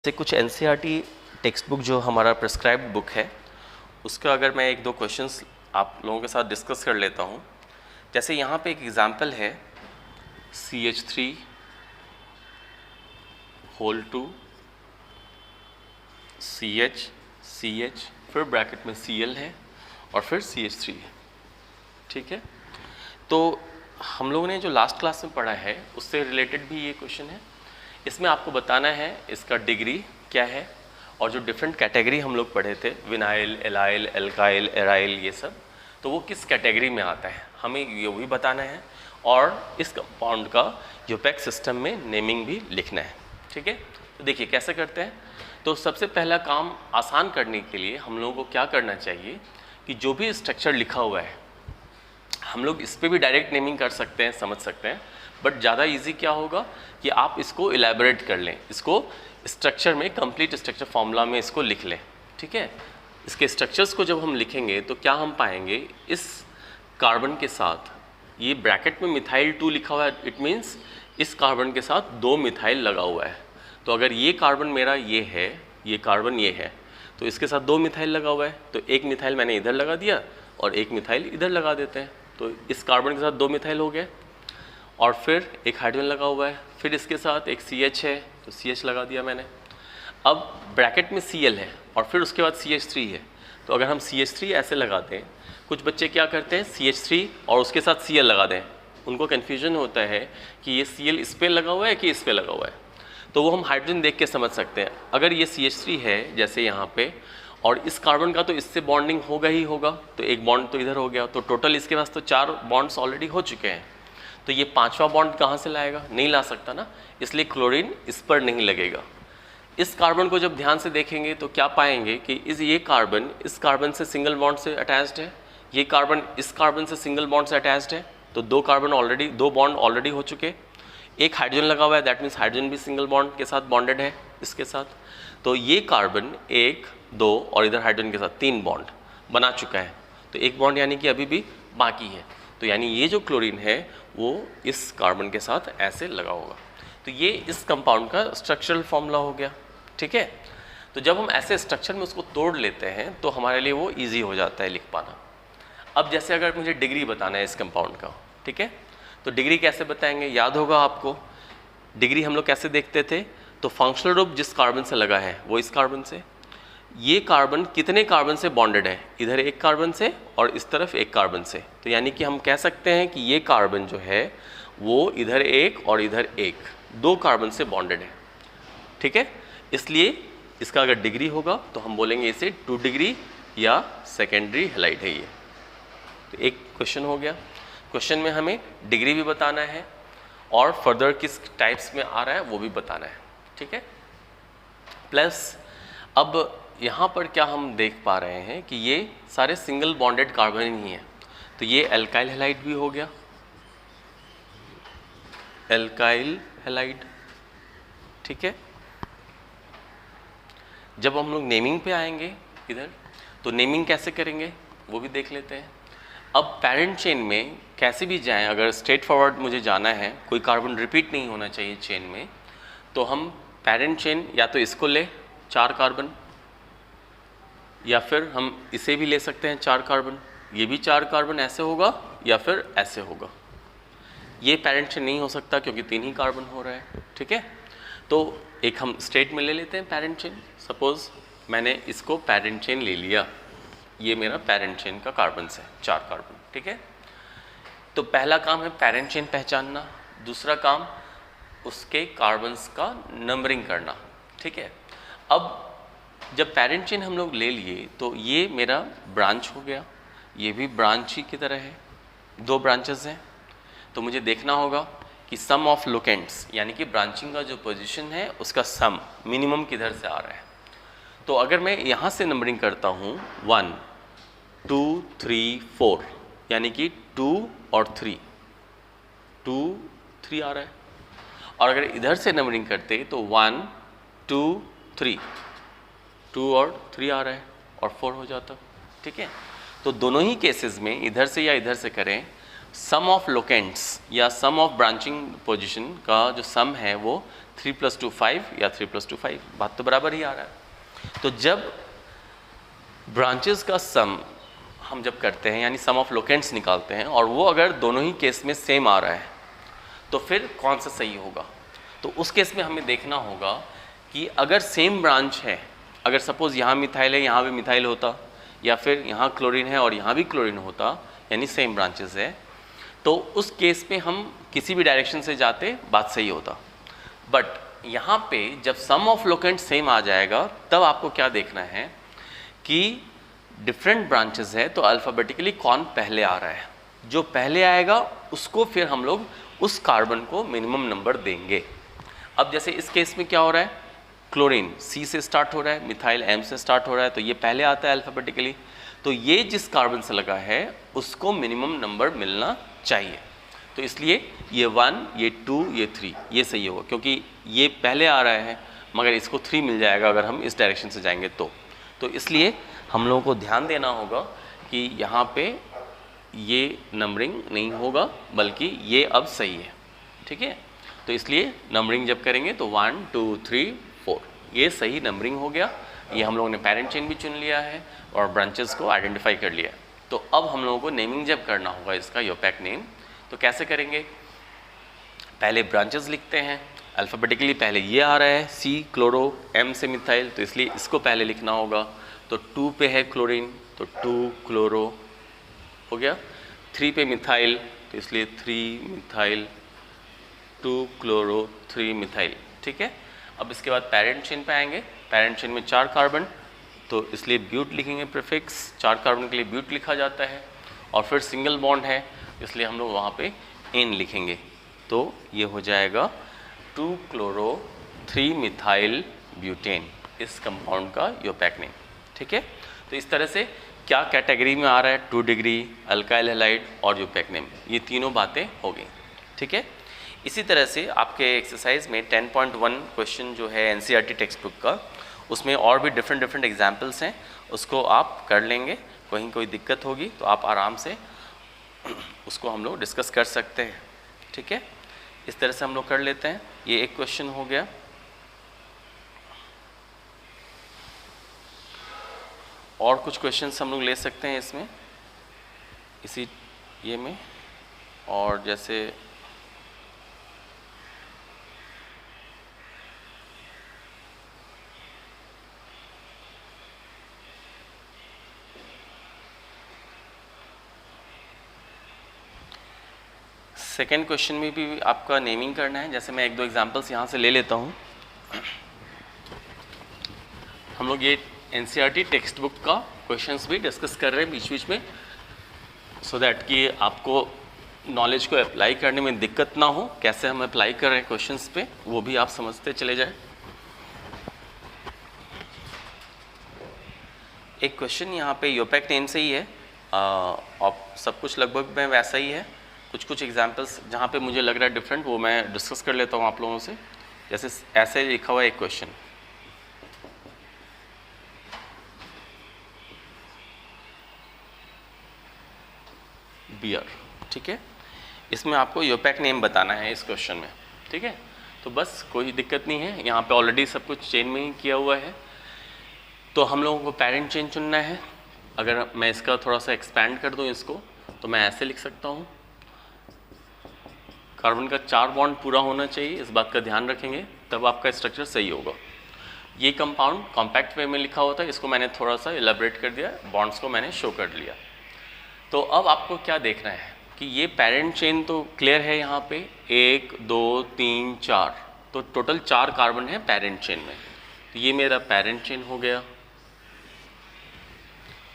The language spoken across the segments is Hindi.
से कुछ एनसीईआरटी टेक्स्ट बुक जो हमारा प्रिस्क्राइब्ड बुक है उसका अगर मैं एक दो क्वेश्चंस आप लोगों के साथ डिस्कस कर लेता हूँ। जैसे यहाँ पे एक एग्जांपल है CH3 होल 2 CH CH फिर ब्रैकेट में Cl है और फिर CH3 है। ठीक है, तो हम लोगों ने जो लास्ट क्लास में पढ़ा है उससे रिलेटेड भी ये क्वेश्चन है। इसमें आपको बताना है इसका डिग्री क्या है और जो डिफरेंट कैटेगरी हम लोग पढ़े थे विनाइल, एलाइल, एल्काइल, एराइल, ये सब तो वो किस कैटेगरी में आता है हमें ये भी बताना है और इस कंपाउंड का यूपेक सिस्टम में नेमिंग भी लिखना है। ठीक है, तो देखिए कैसे करते हैं। तो सबसे पहला काम आसान करने के लिए हम लोगों को क्या करना चाहिए कि जो भी स्ट्रक्चर लिखा हुआ है हम लोग इस पर भी डायरेक्ट नेमिंग कर सकते हैं, समझ सकते हैं, बट ज़्यादा इजी क्या होगा कि आप इसको इलेबोरेट कर लें, इसको स्ट्रक्चर में कंप्लीट स्ट्रक्चर फॉर्मूला में इसको लिख लें। ठीक है, इसके स्ट्रक्चर्स को जब हम लिखेंगे तो क्या हम पाएंगे इस कार्बन के साथ ये ब्रैकेट में मिथाइल 2 लिखा हुआ है, इट मीन्स इस कार्बन के साथ 2 मिथाइल लगा हुआ है। तो अगर ये कार्बन मेरा ये है, ये कार्बन ये है, तो इसके साथ 2 मिथाइल लगा हुआ है, तो एक मिथाइल मैंने इधर लगा दिया और एक मिथाइल इधर लगा देते हैं, तो इस कार्बन के साथ 2 मिथाइल हो गए। और फिर एक हाइड्रोजन लगा हुआ है, फिर इसके साथ एक CH है तो CH लगा दिया मैंने। अब ब्रैकेट में Cl है और फिर उसके बाद CH3 है, तो अगर हम CH3 ऐसे लगाते हैं, कुछ बच्चे क्या करते हैं CH3 और उसके साथ Cl लगा दें, उनको कन्फ्यूजन होता है कि ये Cl इस पर लगा हुआ है कि इस पर लगा हुआ है, तो वो हम हाइड्रोजन देख के समझ सकते हैं। अगर ये CH3 है जैसे यहाँ पे और इस कार्बन का तो इससे बॉन्डिंग होगा ही होगा, तो एक बॉन्ड तो इधर हो गया, तो टोटल इसके पास तो 4 बॉन्ड्स ऑलरेडी हो चुके हैं, तो ये 5वां बॉन्ड कहाँ से लाएगा, नहीं ला सकता ना, इसलिए क्लोरीन इस पर नहीं लगेगा। इस कार्बन को जब ध्यान से देखेंगे तो क्या पाएंगे कि ये कार्बन इस कार्बन से सिंगल बॉन्ड से अटैच्ड है, ये कार्बन इस कार्बन से सिंगल बॉन्ड से अटैच्ड है, तो 2 बॉन्ड ऑलरेडी हो चुके। एक हाइड्रोजन लगा हुआ है, दैट मीन्स हाइड्रोजन भी सिंगल बॉन्ड के साथ बॉन्डेड है इसके साथ, तो ये कार्बन 1, 2 और इधर हाइड्रोजन के साथ 3 बॉन्ड बना चुका है, तो एक बॉन्ड यानी कि अभी भी बाकी है, तो यानी ये जो क्लोरीन है वो इस कार्बन के साथ ऐसे लगा होगा। तो ये इस कंपाउंड का स्ट्रक्चरल फॉर्मूला हो गया। ठीक है, तो जब हम ऐसे स्ट्रक्चर में उसको तोड़ लेते हैं तो हमारे लिए वो इजी हो जाता है लिख पाना। अब जैसे अगर मुझे डिग्री बताना है इस कंपाउंड का, ठीक है, तो डिग्री कैसे बताएंगे, याद होगा आपको डिग्री हम लोग कैसे देखते थे, तो फंक्शनल ग्रुप जिस कार्बन से लगा है वो इस कार्बन से, ये कार्बन कितने कार्बन से बॉन्डेड है, इधर एक कार्बन से और इस तरफ एक कार्बन से, तो यानी कि हम कह सकते हैं कि ये कार्बन जो है वो इधर एक और इधर एक 2 कार्बन से बॉन्डेड है। ठीक है, इसलिए इसका अगर डिग्री होगा तो हम बोलेंगे इसे 2 डिग्री या सेकेंडरी हैलाइड है ये। तो एक क्वेश्चन हो गया, क्वेश्चन में हमें डिग्री भी बताना है और फर्दर किस टाइप्स में आ रहा है वो भी बताना है। ठीक है, प्लस अब यहाँ पर क्या हम देख पा रहे हैं कि ये सारे सिंगल बॉन्डेड कार्बन ही हैं, तो ये एल्काइल हैलाइड भी हो गया, एल्काइल हैलाइड। ठीक है, जब हम लोग नेमिंग पे आएंगे इधर तो नेमिंग कैसे करेंगे वो भी देख लेते हैं। अब पैरेंट चेन में कैसे भी जाएं, अगर स्ट्रेट फॉरवर्ड मुझे जाना है, कोई कार्बन रिपीट नहीं होना चाहिए चेन में, तो हम पैरेंट चेन या तो इसको ले 4 कार्बन, या फिर हम इसे भी ले सकते हैं 4 कार्बन, ये भी 4 कार्बन ऐसे होगा या फिर ऐसे होगा। ये पैरेंट चेन नहीं हो सकता क्योंकि 3 ही कार्बन हो रहा है। ठीक है, तो एक हम स्ट्रेट में ले लेते हैं पैरेंट चेन। सपोज मैंने इसको पैरेंट चेन ले लिया, ये मेरा पैरेंट चेन का कार्बन है 4 कार्बन। ठीक है, तो पहला काम है पैरेंट चेन पहचानना, दूसरा काम उसके कार्बन्स का नंबरिंग करना। ठीक है, अब जब पैरेंट चेन हम लोग ले लिए तो ये मेरा ब्रांच हो गया, ये भी ब्रांच ही की तरह है, 2 ब्रांचेस हैं, तो मुझे देखना होगा कि सम ऑफ लोकेंट्स यानी कि ब्रांचिंग का जो पोजीशन है उसका सम मिनिमम किधर से आ रहा है। तो अगर मैं यहाँ से नंबरिंग करता हूँ 1, 2, 3, 4 यानी कि 2 और 3, 2, 3 आ रहा है, और अगर इधर से नंबरिंग करते तो 1, 2, 3, 2 और 3 आ रहा है और 4 हो जाता। ठीक है, तो दोनों ही केसेस में इधर से या इधर से करें, सम ऑफ लोकेंट्स या सम ऑफ ब्रांचिंग पोजीशन का जो सम है वो 3 + 2 5 या 3 + 2 5, बात तो बराबर ही आ रहा है। तो जब ब्रांचेस का सम हम जब करते हैं यानी सम ऑफ लोकेंट्स निकालते हैं और वो अगर दोनों ही केस में सेम आ रहा है तो फिर कौन सा सही होगा। तो उस केस में हमें देखना होगा कि अगर सेम ब्रांच है, अगर सपोज़ यहाँ मिथाइल है यहाँ भी मिथाइल होता, या फिर यहाँ क्लोरीन है और यहाँ भी क्लोरीन होता, यानी सेम ब्रांचेस है, तो उस केस में हम किसी भी डायरेक्शन से जाते बात सही होता। बट यहाँ पे जब सम ऑफ लोकेंट सेम आ जाएगा तब आपको क्या देखना है कि डिफरेंट ब्रांचेस है तो अल्फ़ाबेटिकली कौन पहले आ रहा है। जो पहले आएगा उसको फिर हम लोग उस कार्बन को मिनिमम नंबर देंगे। अब जैसे इस केस में क्या हो रहा है, क्लोरीन C से स्टार्ट हो रहा है, मिथाइल M से स्टार्ट हो रहा है, तो ये पहले आता है अल्फ़ाबेटिकली, तो ये जिस कार्बन से लगा है उसको मिनिमम नंबर मिलना चाहिए। तो इसलिए ये 1, ये 2, ये 3 ये सही होगा, क्योंकि ये पहले आ रहा है मगर इसको 3 मिल जाएगा अगर हम इस डायरेक्शन से जाएंगे तो इसलिए हम लोगों को ध्यान देना होगा कि यहाँ पे ये नंबरिंग नहीं होगा बल्कि ये अब सही है, ठीक है। तो इसलिए नंबरिंग जब करेंगे तो 1 2 3 4 ये सही नंबरिंग हो गया। ये हम लोगों ने पेरेंट चेन भी चुन लिया है और ब्रांचेस को आइडेंटिफाई कर लिया। तो अब हम लोगों को नेमिंग जब करना होगा इसका यूपैक नेम, तो कैसे करेंगे, पहले ब्रांचेस लिखते हैं अल्फ़ाबेटिकली। पहले ये आ रहा है C क्लोरो, M से मिथाइल, तो इसलिए इसको पहले लिखना होगा। तो 2 पे है क्लोरीन तो 2 क्लोरो हो गया। 3 पे मिथाइल तो इसलिए 3 मिथाइल, 2 क्लोरो 3 मिथाइल, ठीक है। अब इसके बाद पेरेंट चेन पे आएंगे। पेरेंट चेन में 4 कार्बन तो इसलिए ब्यूट लिखेंगे, प्रीफिक्स 4 कार्बन के लिए ब्यूट लिखा जाता है। और फिर सिंगल बॉन्ड है इसलिए हम लोग वहाँ पे एन लिखेंगे। तो ये हो जाएगा 2 क्लोरो 3 मिथाइल ब्यूटेन, इस कंपाउंड का यूपैक नेम, ठीक है। तो इस तरह से क्या कैटेगरी में आ रहा है, 2 डिग्री, अल्काइल हैलाइड और यूपैक नेम, ये तीनों बातें हो गई, ठीक है। इसी तरह से आपके एक्सरसाइज में 10.1 क्वेश्चन जो है एनसीईआरटी टेक्स्ट बुक का, उसमें और भी डिफरेंट एग्जाम्पल्स हैं, उसको आप कर लेंगे। कहीं कोई दिक्कत होगी तो आप आराम से उसको हम लोग डिस्कस कर सकते हैं, ठीक है। इस तरह से हम लोग कर लेते हैं। ये एक क्वेश्चन हो गया। और कुछ क्वेश्चंस हम लोग ले सकते हैं इसमें, इसी ये में। और जैसे सेकेंड क्वेश्चन में भी आपका नेमिंग करना है। जैसे मैं 1-2 एग्जांपल्स यहाँ से ले लेता हूँ। हम लोग ये एनसीईआरटी टेक्स्ट बुक का क्वेश्चंस भी डिस्कस कर रहे हैं बीच में, सो दैट कि आपको नॉलेज को अप्लाई करने में दिक्कत ना हो। कैसे हम अप्लाई कर रहे हैं क्वेश्चंस पे वो भी आप समझते चले जाएं। एक क्वेश्चन यहाँ पे यूपैक नेम से ही है और सब कुछ लगभग में वैसा ही है। कुछ एग्जांपल्स जहाँ पे मुझे लग रहा है डिफरेंट वो मैं डिस्कस कर लेता हूँ आप लोगों से। जैसे ऐसे लिखा हुआ है एक क्वेश्चन, बियर, ठीक है। इसमें आपको यूपैक नेम बताना है इस क्वेश्चन में, ठीक है। तो बस कोई दिक्कत नहीं है, यहाँ पे ऑलरेडी सब कुछ चेन में ही किया हुआ है। तो हम लोगों को पेरेंट चेन चुनना है। अगर मैं इसका थोड़ा सा एक्सपैंड कर दूँ इसको, तो मैं ऐसे लिख सकता हूँ, कार्बन का 4 बॉन्ड पूरा होना चाहिए, इस बात का ध्यान रखेंगे, तब आपका स्ट्रक्चर सही होगा। ये कंपाउंड कॉम्पैक्ट वे में लिखा होता है, इसको मैंने थोड़ा सा एलाबरेट कर दिया, बॉन्ड्स को मैंने शो कर लिया। तो अब आपको क्या देखना है कि ये पेरेंट चेन तो क्लियर है, यहाँ पे 1 2 3 4, तो टोटल 4 कार्बन है पेरेंट चेन में। तो ये मेरा पेरेंट चेन हो गया।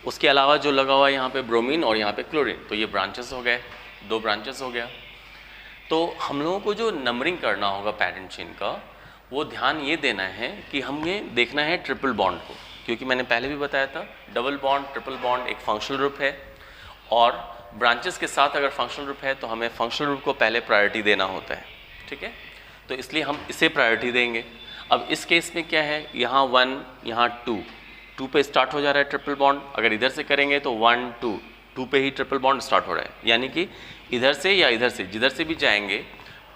उसके अलावा जो लगा हुआ है यहाँ पे ब्रोमीन और यहाँ पे क्लोरीन, तो ये ब्रांचेस हो गए, 2 ब्रांचेस हो गया। तो हम लोगों को जो नंबरिंग करना होगा पेरेंट चेन का, वो ध्यान ये देना है कि हमें देखना है ट्रिपल बॉन्ड को, क्योंकि मैंने पहले भी बताया था डबल बॉन्ड ट्रिपल बॉन्ड एक फंक्शनल ग्रुप है, और ब्रांचेस के साथ अगर फंक्शनल ग्रुप है तो हमें फंक्शनल ग्रुप को पहले प्रायोरिटी देना होता है, ठीक है। तो इसलिए हम इसे प्रायोरिटी देंगे। अब इस केस में क्या है, यहाँ 1 यहाँ 2 पे स्टार्ट हो जा रहा है ट्रिपल बॉन्ड। अगर इधर से करेंगे तो 1 2 पे ही ट्रिपल बॉन्ड स्टार्ट हो रहा है, यानी कि इधर से या इधर से जिधर से भी जाएंगे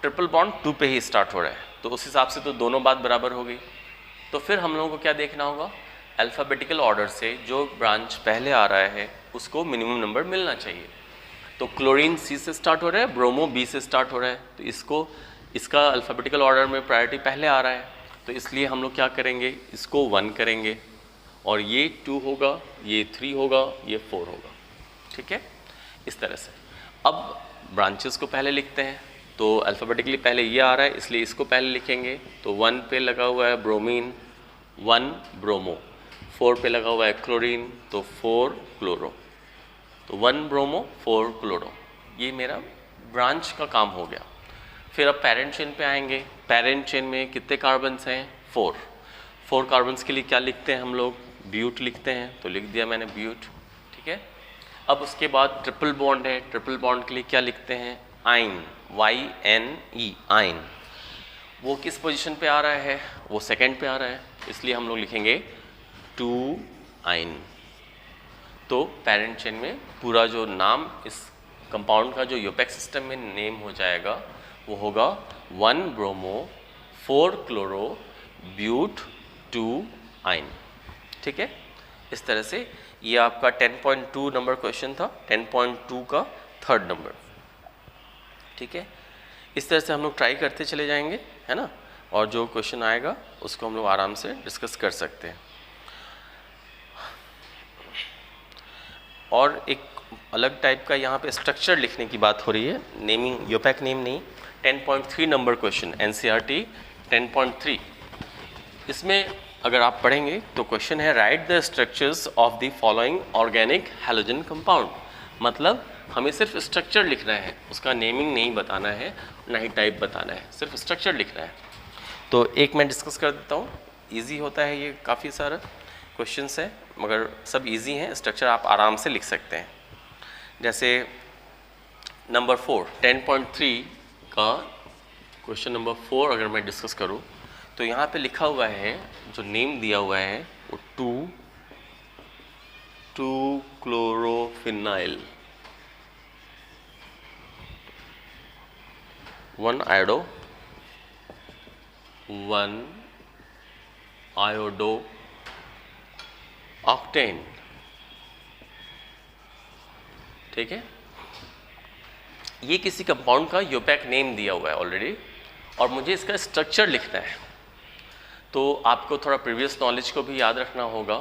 ट्रिपल बॉन्ड 2 पे ही स्टार्ट हो रहा है। तो उस हिसाब से तो दोनों बात बराबर हो गई। तो फिर हम लोगों को क्या देखना होगा, अल्फ़ाबेटिकल ऑर्डर से जो ब्रांच पहले आ रहा है उसको मिनिमम नंबर मिलना चाहिए। तो क्लोरीन C से स्टार्ट हो रहा है, ब्रोमो B से स्टार्ट हो रहा है, तो इसका अल्फ़ाबेटिकल ऑर्डर में प्रायोरिटी पहले आ रहा है, तो इसलिए हम लोग क्या करेंगे, इसको 1 करेंगे, और ये 2 होगा, ये 3 होगा, ये 4 होगा। ठीक है, इस तरह से। अब ब्रांचेस को पहले लिखते हैं, तो अल्फ़ाबेटिकली पहले ये आ रहा है इसलिए इसको पहले लिखेंगे। तो 1 पे लगा हुआ है ब्रोमीन, 1 ब्रोमो, 4 पे लगा हुआ है क्लोरीन, तो 4 क्लोरो, तो 1 ब्रोमो 4 क्लोरो, ये मेरा ब्रांच का काम हो गया। फिर अब पेरेंट चेन पे आएंगे। पेरेंट चेन में कितने कार्बन्स हैं, 4 कार्बन्स के लिए क्या लिखते हैं हम लोग, ब्यूट लिखते हैं, तो लिख दिया मैंने ब्यूट। ठीक है, अब उसके बाद ट्रिपल बॉन्ड है, ट्रिपल बॉन्ड के लिए क्या लिखते हैं, आइन, YNE, आइन। वो किस पोजीशन पे आ रहा है, वो सेकंड पे आ रहा है, इसलिए हम लोग लिखेंगे 2 आइन। तो पेरेंट चेन में पूरा जो नाम इस कंपाउंड का जो यूपेक सिस्टम में नेम हो जाएगा वो होगा 1 ब्रोमो 4 क्लोरो ब्यूट 2 आइन। ठीक है, इस तरह से ये आपका 10.2 नंबर क्वेश्चन था, 10.2 का 3rd नंबर। ठीक है, इस तरह से हम लोग ट्राई करते चले जाएंगे, है ना, और जो क्वेश्चन आएगा उसको हम लोग आराम से डिस्कस कर सकते हैं। और एक अलग टाइप का यहाँ पे स्ट्रक्चर लिखने की बात हो रही है, नेमिंग, यूपेक नेम नहीं। 10.3 नंबर क्वेश्चन, NCERT 10.3, इसमें अगर आप पढ़ेंगे तो क्वेश्चन है right the structures of the following organic halogen compound. मतलब हमें सिर्फ स्ट्रक्चर लिखना है, उसका नेमिंग नहीं बताना है, ना ही टाइप बताना है, सिर्फ स्ट्रक्चर लिखना है। तो एक मैं डिस्कस कर देता हूँ, ईजी होता है ये, काफ़ी सारा क्वेश्चंस है मगर सब इजी हैं, स्ट्रक्चर आप आराम से लिख सकते हैं। जैसे नंबर 4, 10.3 का क्वेश्चन नंबर 4 अगर मैं डिस्कस करूं तो यहाँ पे लिखा हुआ है, जो नेम दिया हुआ है वो 2 क्लोरोफिनाइल, 1 आयोडो, 1 आयोडो ऑक्टेन। ठीक है, ये किसी कंपाउंड का यूपेक नेम दिया हुआ है ऑलरेडी, और मुझे इसका स्ट्रक्चर लिखना है। तो आपको थोड़ा प्रीवियस नॉलेज को भी याद रखना होगा,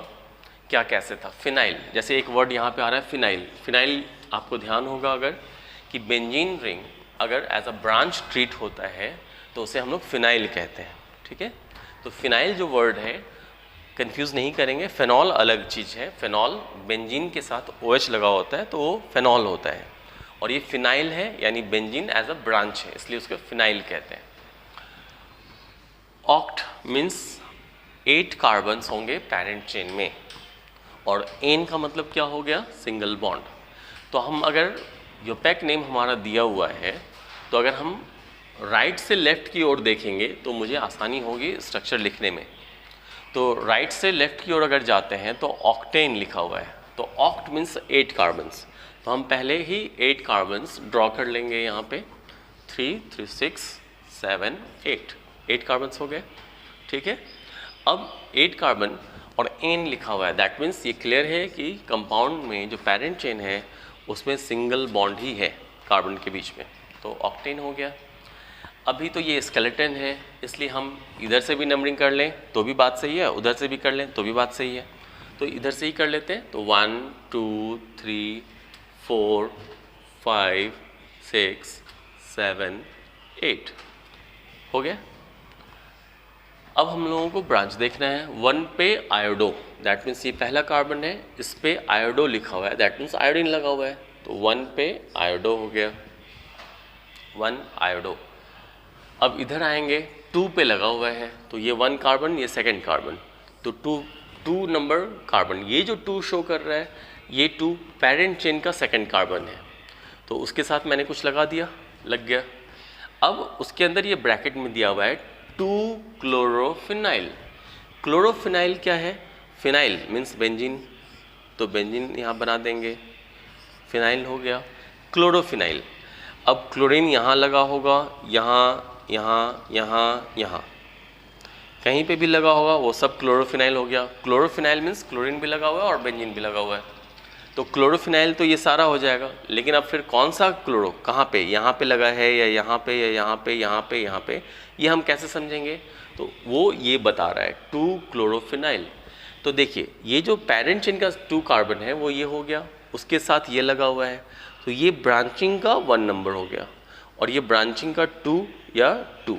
क्या कैसे था। फिनाइल, जैसे एक वर्ड यहाँ पे आ रहा है फिनाइल, फिनाइल आपको ध्यान होगा अगर कि बेंजीन रिंग अगर एज अ ब्रांच ट्रीट होता है तो उसे हम लोग फिनाइल कहते हैं। ठीक है, तो फिनाइल जो वर्ड है कंफ्यूज नहीं करेंगे, फेनॉल अलग चीज़ है, फेनॉल बेंजीन के साथ OH लगा होता है तो वो फेनॉल होता है, और ये फिनाइल है यानी बेंजीन एज अ ब्रांच है, इसलिए उसको फिनाइल कहते हैं। ऑक्ट मीन्स 8 कार्बन्स होंगे पेरेंट चेन में, और एन का मतलब क्या हो गया, सिंगल बॉन्ड। तो हम अगर यूपेक नेम हमारा दिया हुआ है तो अगर हम राइट से लेफ्ट की ओर देखेंगे तो मुझे आसानी होगी स्ट्रक्चर लिखने में। तो राइट से लेफ्ट की ओर अगर जाते हैं तो ऑक्टेन लिखा हुआ है, तो ऑक्ट मीन्स 8 कार्बन्स, तो हम पहले ही 8 कार्बन्स ड्रॉ कर लेंगे यहाँ पे, 3, 3, 6, 7, 8 कार्बन्स हो गए। ठीक है, अब 8 कार्बन और एन लिखा हुआ है, दैट मीन्स ये क्लियर है कि कंपाउंड में जो पेरेंट चेन है उसमें सिंगल बॉन्ड ही है कार्बन के बीच में, तो ऑक्टेन हो गया। अभी तो ये स्केलेटन है इसलिए हम इधर से भी नंबरिंग कर लें तो भी बात सही है, उधर से भी कर लें तो भी बात सही है, तो इधर से ही कर लेते हैं। तो 1, 2, 3, 4, 5, 6, 7, 8 हो गया। अब हम लोगों को ब्रांच देखना है। 1 पे आयोडो, दैट मीन्स ये पहला कार्बन है, इस पे आयोडो लिखा हुआ है, दैट मीन्स आयोडीन लगा हुआ है, तो 1 पे आयोडो हो गया, 1 आयोडो। अब इधर आएंगे, 2 पे लगा हुआ है, तो ये 1 कार्बन, ये सेकंड कार्बन, तो 2 नंबर कार्बन, ये जो 2 शो कर रहा है ये 2 पेरेंट चेन का सेकंड कार्बन है, तो उसके साथ मैंने कुछ लगा दिया, लग गया। अब उसके अंदर ये ब्रैकेट में दिया हुआ है 2 क्लोरोफिनाइल। क्लोरोफिनाइल क्या है, फिनाइल मीन्स बेंजीन, तो बेंजीन यहाँ बना देंगे, फिनाइल हो गया क्लोरोफिनाइल। अब क्लोरीन यहाँ लगा होगा, यहाँ यहाँ, यहाँ, यहाँ, कहीं पे भी लगा होगा वो सब क्लोरोफिनाइल हो गया। क्लोरोफिनाइल मीन्स क्लोरीन भी लगा हुआ है और बेंजीन भी लगा हुआ है। तो क्लोरोफिनाइल तो ये सारा हो जाएगा, लेकिन अब फिर कौन सा क्लोरो कहाँ पे, यहाँ पे लगा है या यहाँ पे या यहाँ पे, यहाँ पे, यहाँ पे, ये हम कैसे समझेंगे? तो वो ये बता रहा है 2 क्लोरोफिनाइल। तो देखिए ये जो पेरेंट चेन का 2 कार्बन है वो ये हो गया, उसके साथ ये लगा हुआ है, तो ये ब्रांचिंग का 1 नंबर हो गया, और ये ब्रांचिंग का 2 या 2,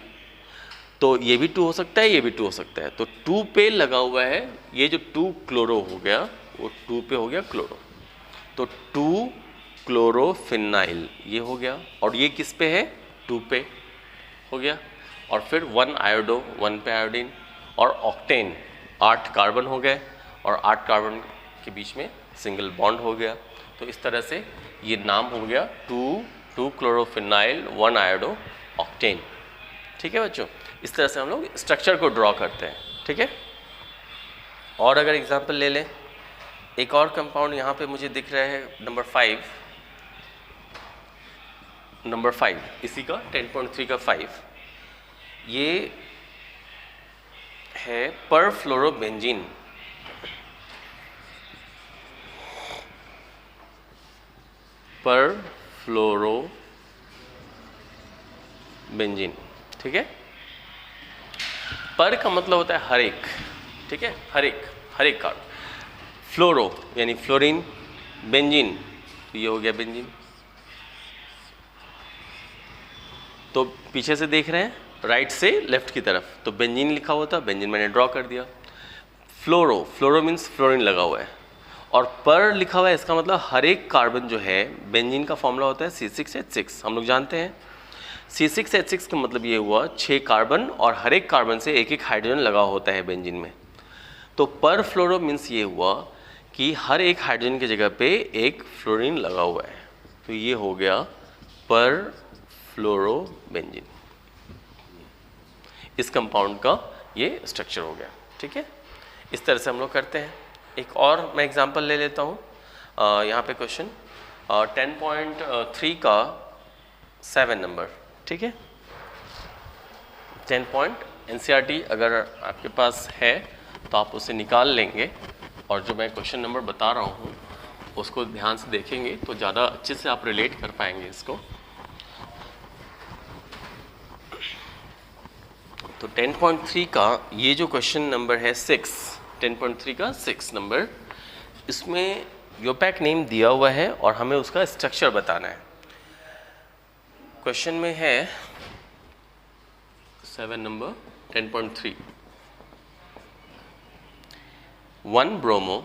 तो ये भी 2 हो सकता है, ये भी 2 हो सकता है। तो 2 पे लगा हुआ है, ये जो 2 क्लोरो हो गया वो 2 पे हो गया क्लोरो, तो 2 क्लोरोफिनाइल ये हो गया, और ये किस पे है? 2 पे हो गया, और फिर 1 आयोडो, 1 पे आयोडीन, और ऑक्टेन 8 कार्बन हो गए, और 8 कार्बन के बीच में सिंगल बॉन्ड हो गया। तो इस तरह से ये नाम हो गया 2 क्लोरोफिनाइल 1 आयोडो ऑक्टेन। ठीक है बच्चों, इस तरह से हम लोग स्ट्रक्चर को ड्रॉ करते हैं। ठीक है, और अगर एग्जांपल ले लें, एक और कंपाउंड यहाँ पे मुझे दिख रहा है नंबर 5, इसी का 10.3 का 5, ये है परफ्लोरोबेंजीन। परफ्लोरोबेंजीन, ठीक है। पर का मतलब होता है हर एक, ठीक है, हर एक कार्बन। फ्लोरो यानी फ्लोरीन, बेंजीन तो ये हो गया बेंजीन। तो पीछे से देख रहे हैं राइट से लेफ्ट की तरफ, तो बेंजीन लिखा हुआ था, बेंजीन मैंने ड्रॉ कर दिया। फ्लोरो मीन्स फ्लोरीन लगा हुआ है, और पर लिखा हुआ है, इसका मतलब हर एक कार्बन जो है, बेंजीन का फॉर्मूला होता है C6H6, हम लोग जानते हैं। C6H6 का मतलब ये हुआ 6 कार्बन, और हर एक कार्बन से एक एक हाइड्रोजन लगा होता है बेंजीन में। तो पर फ्लोरो मीन्स ये हुआ कि हर एक हाइड्रोजन की जगह पे एक फ्लोरीन लगा हुआ है, तो ये हो गया पर फ्लोरोबेंजीन। इस कंपाउंड का ये स्ट्रक्चर हो गया। ठीक है, इस तरह से हम लोग करते हैं। एक और मैं एग्जांपल ले लेता हूँ, यहाँ पे क्वेश्चन 10.3 का 7 नंबर। ठीक है, 10 पॉइंट NCERT अगर आपके पास है तो आप उसे निकाल लेंगे, और जो मैं क्वेश्चन नंबर बता रहा हूँ उसको ध्यान से देखेंगे तो ज़्यादा अच्छे से आप रिलेट कर पाएंगे इसको। तो 10.3 का ये जो क्वेश्चन नंबर है 6, 10.3 का 6 नंबर, इसमें यूपैक नेम दिया हुआ है और हमें उसका स्ट्रक्चर बताना है। क्वेश्चन में है 7 नंबर 10.3, 1 ब्रोमो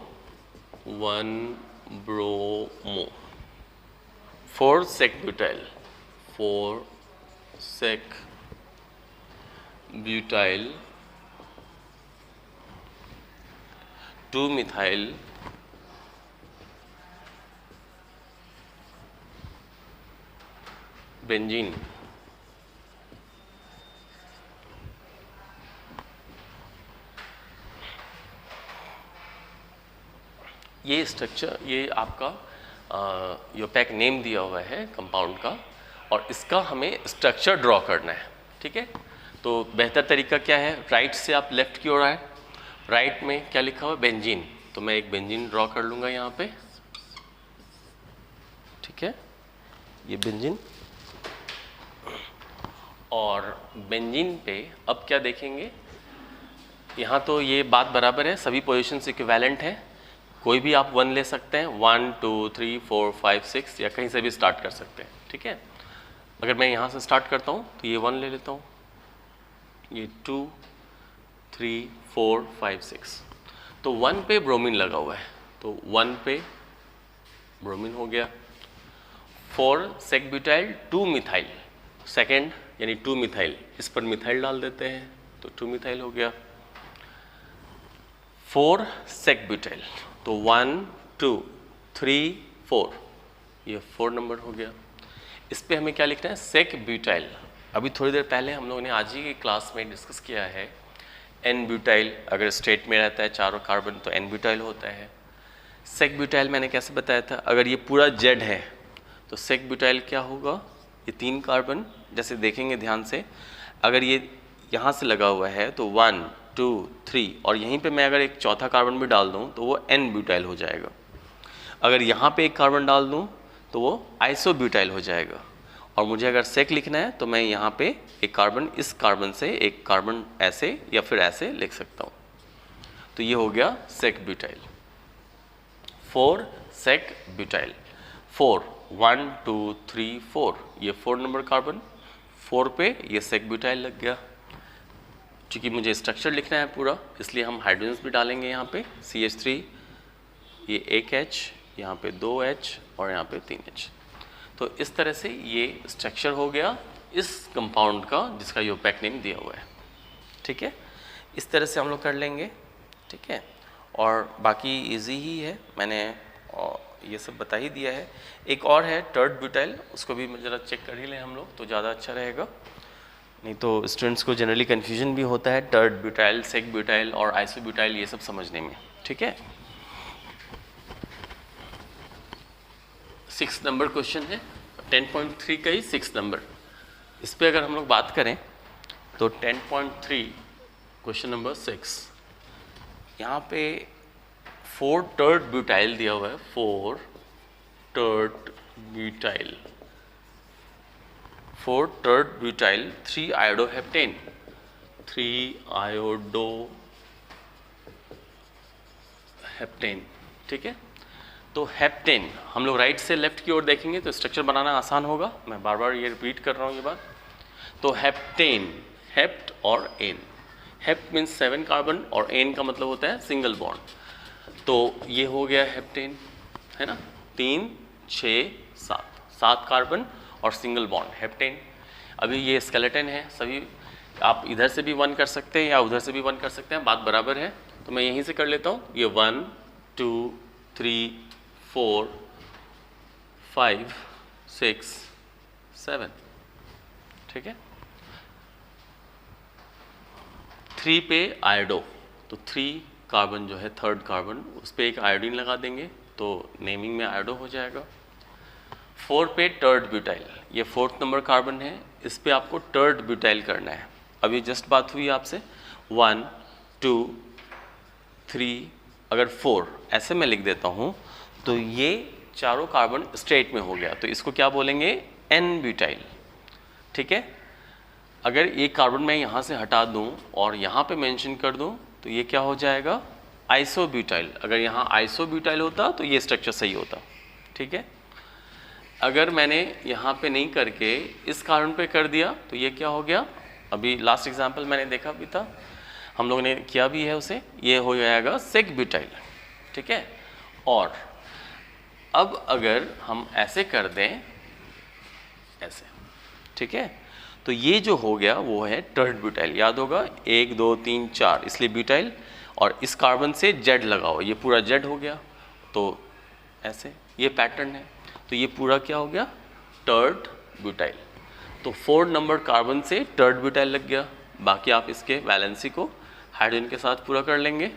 4 सेक-ब्यूटाइल 2 मिथाइल बेंजीन। ये स्ट्रक्चर, ये आपका यूपैक नेम दिया हुआ है कंपाउंड का, और इसका हमें स्ट्रक्चर ड्रॉ करना है। ठीक है, तो बेहतर तरीका क्या है, राइट से आप लेफ्ट की ओर आए। राइट में क्या लिखा हुआ है, बेंजीन, तो मैं एक बेंजीन ड्रॉ कर लूँगा यहाँ पे। ठीक है, ये बेंजीन, और बेंजीन पे अब क्या देखेंगे, यहाँ तो ये बात बराबर है, सभी पोजीशंस इक्विवेलेंट हैं, कोई भी आप 1 ले सकते हैं, 1 2 3 4 5 6 या कहीं से भी स्टार्ट कर सकते हैं। ठीक है, अगर मैं यहाँ से स्टार्ट करता हूँ तो ये 1 ले लेता हूँ, ये 2 3 4 5 6, तो 1 पे ब्रोमीन लगा हुआ है, तो 1 पे ब्रोमीन हो गया। 4 सेक-ब्यूटाइल 2 मिथाइल, सेकेंड यानी 2 मिथाइल, इस पर मिथाइल डाल देते हैं तो 2 मिथाइल हो गया। 4 सेक-ब्यूटाइल, तो 1 2 3 4, ये 4 नंबर हो गया। इस पे हमें क्या लिखना है, सेक-ब्यूटाइल। अभी थोड़ी देर पहले हम लोगों ने आज ही की क्लास में डिस्कस किया है, N-ब्यूटाइल अगर स्टेट में रहता है चारों कार्बन तो N-ब्यूटाइल होता है। सेक-ब्यूटाइल मैंने कैसे बताया था, अगर ये पूरा Z है तो सेक-ब्यूटाइल क्या होगा, ये 3 कार्बन, जैसे देखेंगे ध्यान से, अगर ये यहाँ से लगा हुआ है तो 1 2 3 और यहीं पे मैं अगर एक चौथा कार्बन भी डाल दूँ तो वो n ब्यूटाइल हो जाएगा। अगर यहाँ पे एक कार्बन डाल दूँ तो वो आइसोब्यूटाइल हो जाएगा। और मुझे अगर सेक लिखना है तो मैं यहाँ पे एक कार्बन, इस कार्बन से एक कार्बन ऐसे या फिर ऐसे लिख सकता हूँ। तो ये हो गया सेक ब्यूटाइल, 4 सेक ब्यूटाइल। 4 1 2 3 4, ये 4 नंबर कार्बन, 4 पे ये सेक ब्यूटाइल लग गया। चूँकि मुझे स्ट्रक्चर लिखना है पूरा, इसलिए हम हाइड्रोजन्स भी डालेंगे यहाँ पे। CH3, ये 1 H, यहाँ पे 2 H और यहाँ पे 3 H। तो इस तरह से ये स्ट्रक्चर हो गया इस कंपाउंड का जिसका यूपैक नेम दिया हुआ है। ठीक है, इस तरह से हम लोग कर लेंगे। ठीक है, और बाकी इजी ही है, मैंने ये सब बता ही दिया है। एक और है टर्ड ब्यूटाइल, उसको भी ज़रा चेक कर ही लें हम लोग तो ज़्यादा अच्छा रहेगा, नहीं तो स्टूडेंट्स को जनरली कन्फ्यूजन भी होता है टर्ड ब्यूटाइल, सेक ब्यूटाइल और आइसोब्यूटाइल ये सब समझने में। ठीक है, 6 नंबर क्वेश्चन है, 10.3 का ही 6 नंबर। इस पे अगर हम लोग बात करें तो 10.3 क्वेश्चन नंबर 6, यहाँ पे 4 टर्ड ब्यूटाइल दिया हुआ है, 4 टर्ड ब्यूटाइल, 4 टर्ड ब्यूटाइल, 3 आयोडोहेप्टेन, 3 आयोडोहेप्टेन। ठीक है, तो हेप्टेन हम लोग राइट से लेफ्ट की ओर देखेंगे तो स्ट्रक्चर बनाना आसान होगा। मैं बार बार ये रिपीट कर रहा हूँ ये बात। तो हेप्टेन, हेप्ट और एन, हेप्ट मीन्स 7 कार्बन और एन का मतलब होता है सिंगल बॉन्ड। तो ये हो गया हेप्टेन, है ना, 3 6 7, 7 कार्बन और सिंगल बॉन्ड हेप्टेन। अभी ये स्केलेटन है, सभी आप इधर से भी 1 कर सकते हैं या उधर से भी 1 कर सकते हैं, बात बराबर है। तो मैं यहीं से कर लेता हूँ, ये 1 2 3 4 5 6 7। ठीक है, 3 पे आयोडो, तो 3 कार्बन जो है थर्ड कार्बन, उस पर एक आयोडीन लगा देंगे तो नेमिंग में आयोडो हो जाएगा। 4 पे टर्ड ब्यूटाइल, ये 4th नंबर कार्बन है, इस पे आपको टर्ड ब्यूटाइल करना है। अभी जस्ट बात हुई आपसे 1 2 3, अगर 4 ऐसे मैं लिख देता हूँ तो ये चारों कार्बन स्ट्रेट में हो गया, तो इसको क्या बोलेंगे, एन ब्यूटाइल। ठीक है, अगर एक कार्बन मैं यहाँ से हटा दूँ और यहाँ पे मेंशन कर दूँ तो ये क्या हो जाएगा, आइसोब्यूटाइल। अगर यहाँ आइसोब्यूटाइल होता तो ये स्ट्रक्चर सही होता। ठीक है, अगर मैंने यहाँ पे नहीं करके इस कार्बन पे कर दिया तो ये क्या हो गया, अभी लास्ट एग्जाम्पल मैंने देखा भी था, हम लोगों ने किया भी है उसे, ये हो जाएगा सेक ब्यूटाइल। ठीक है, और अब अगर हम ऐसे कर दें ऐसे, ठीक है, तो ये जो हो गया वो है टर्ड ब्यूटाइल। याद होगा 1 2 3 4, इसलिए ब्यूटाइल, और इस कार्बन से जेड लगाओ, ये पूरा जेड हो गया, तो ऐसे ये पैटर्न है, तो ये पूरा क्या हो गया, टर्ड ब्यूटाइल। तो 4 नंबर कार्बन से टर्ड ब्यूटाइल लग गया। बाकी आप इसके वैलेंसी को हाइड्रोजन के साथ पूरा कर लेंगे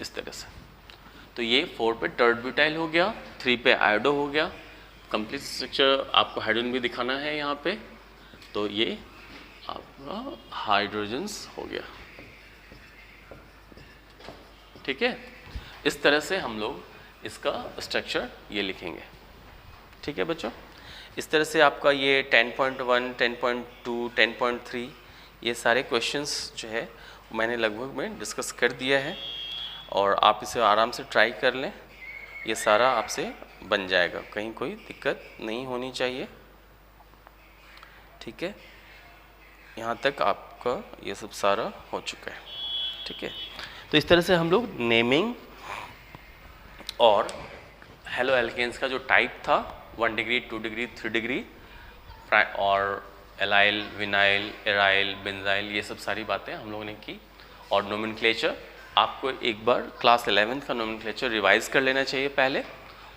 इस तरह से। तो ये 4 पे टर्ड ब्यूटाइल हो गया, 3 पे आयोडो हो गया। कंप्लीट स्ट्रक्चर आपको हाइड्रोजन भी दिखाना है यहाँ पे, तो ये आपका हाइड्रोजन्स हो गया। ठीक है, इस तरह से हम लोग इसका स्ट्रक्चर ये लिखेंगे। ठीक है बच्चों, इस तरह से आपका ये 10.1, 10.2, 10.3 ये सारे क्वेश्चंस जो है मैंने लगभग में डिस्कस कर दिया है, और आप इसे आराम से ट्राई कर लें, ये सारा आपसे बन जाएगा, कहीं कोई दिक्कत नहीं होनी चाहिए। ठीक है, यहाँ तक आपका ये सब सारा हो चुका है। ठीक है, तो इस तरह से हम लोग नेमिंग और हेलो एल्केन्स का जो टाइप था 1 डिग्री, 2 डिग्री, 3 डिग्री, और एलाइल, विनाइल, एराइल, बेंजाइल, ये सब सारी बातें हम लोगों ने की। और नोमेनक्लेचर आपको एक बार क्लास 11th का नोमेनक्लेचर रिवाइज कर लेना चाहिए पहले,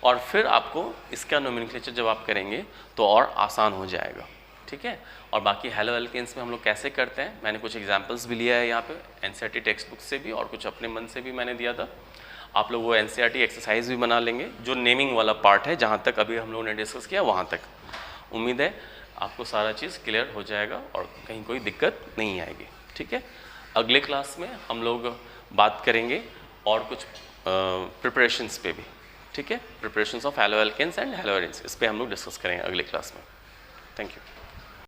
और फिर आपको इसका नोमेनक्लेचर जब आप करेंगे तो और आसान हो जाएगा। ठीक है, और बाकी हेलो एल्केन्स में हम लोग कैसे करते हैं, मैंने कुछ एग्जांपल्स भी लिया है यहाँ पे एनसीईआरटी टेक्स्ट बुक से भी, और कुछ अपने मन से भी मैंने दिया था। आप लोग वो एनसीईआरटी एक्सरसाइज भी बना लेंगे, जो नेमिंग वाला पार्ट है, जहाँ तक अभी हम लोगों ने डिस्कस किया वहाँ तक। उम्मीद है आपको सारा चीज़ क्लियर हो जाएगा और कहीं कोई दिक्कत नहीं आएगी। ठीक है, अगले क्लास में हम लोग बात करेंगे और कुछ प्रिपरेशंस पे भी। ठीक है, प्रिपरेशंस ऑफ हैलोएल्केन्स एंड हैलोएरिन्स, इस पे हम लोग डिस्कस करेंगे अगले क्लास में। Thank you.